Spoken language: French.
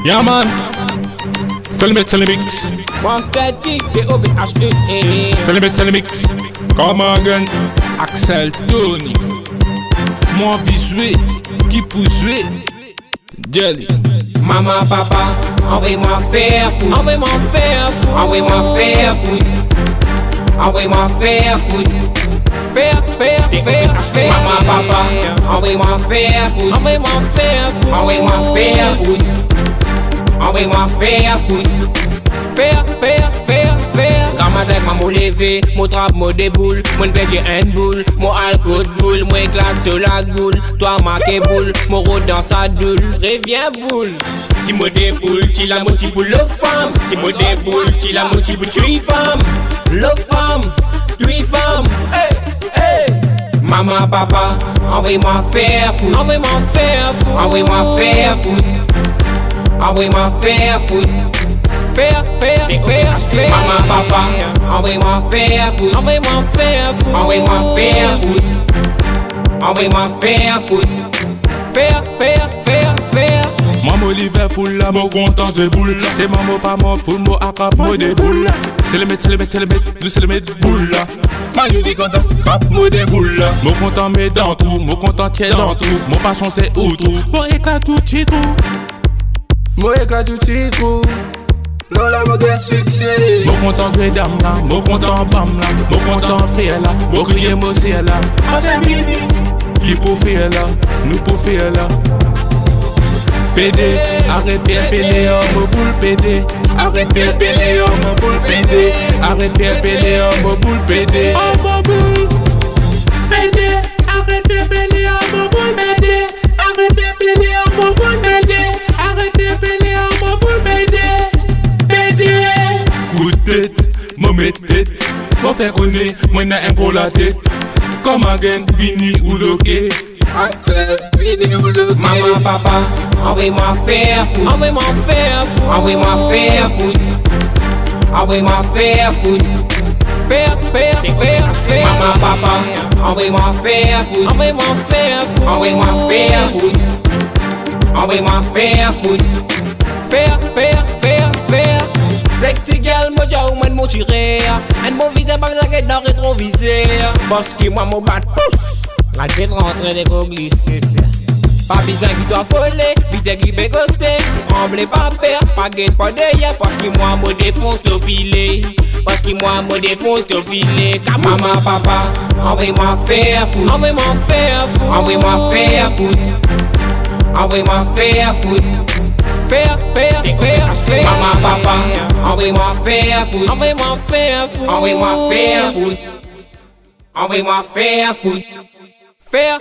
Yeah man, c'est le mix. Monster D, D-O-B-H-E-E. C'est le mix. Come again, Axel Tony. Moi visué, qui pousse, Jelly. Maman, papa, envoyez-moi faire foot. Envoyez-moi faire foot. Envoyez-moi faire foot. Envoyez-moi faire foot. Faire. Maman, papa, envoyez-moi faire foot. Envoyez-moi faire foot. Envoyez-moi faire foot. Envoyez-moi faire foot. Faire. Ramadan, maman levé, mon trap, mon déboule, mon petit handball, mon alcool boule, mon éclate sur la goule, toi marqué boule, mon rôle dans sa doule, reviens boule. Si moi déboule, tu la moitié pour le femme. Si moi déboule, tu la moitié pour tu femme. Le femme, tu femme. Hey. Maman, papa, envoyez-moi faire foot. Envoyez-moi faire foot. Envoyez-moi faire foot. Envoyez-moi faire foot. Faire. Maman, papa, envoyez-moi faire foot. Envoyez-moi faire foot. Envoyez-moi faire foot. Envoyez-moi faire foot. Faire. Maman Liverpool là, mon content de boule. C'est maman pas mon pour moi attrape moi des boules. C'est le mettre, nous c'est le mettre boule là. Maman dit content, attrape moi des boules là. Mon content met dans tout, mon content tient dans tout. Mon passion c'est où tout, mon éclat tout titre. Mon éclat tout titre. Non la mon gain succès. Mon content que dame là, mon content bam là, mon content faire là, mon crier moi c'est là. C'est mini, qui pour faire là, nous pour faire là. PD, arrête faire péler mon boule PD. Arrête faire péler mon boule PD. Arrête faire péler mon boule PD. Oh mon boule PD. Arrête faire péler mon boule PD. Arrête faire péler mon boule PD. Arrête faire péler mon boule PD. Coup de tête, mauvais tête. Mon faire connaître, moi n'a un gros la tête. Comme again, vini ou loqué. Axel, vini ou loqué. Maman, papa, envoyez-moi faire foot. Envoyez-moi faire foot. Envoyez-moi faire foot. Envoyez-moi faire foot. Faire. Maman, papa, envoyez-moi faire foot. Envoyez-moi faire foot. Envoyez-moi faire foot. Envoyez-moi faire foot. Faire. Sexy girl, moi j'ai ou mon tiré. Un bon visage pas besoin d'être dans le rétroviseur. Parce que moi mon bat pousse. La tête rentre des gros glisser. Pas besoin qui doit voler, vite qui peut ghoster. Tremblez pas peur, pas guette pas d'ailleurs. Parce que moi me défonce ton filet. Parce que moi me défonce ton filet. Maman, papa, envoyez-moi faire foot. Envoyez-moi faire foot. Envoyez-moi faire foot. Envoyez-moi faire foot. Faire. Maman, papa, envoyez-moi faire foot. Envoyez-moi faire foot. Envoyez-moi faire foot. Envoyez-moi faire foot. Faire.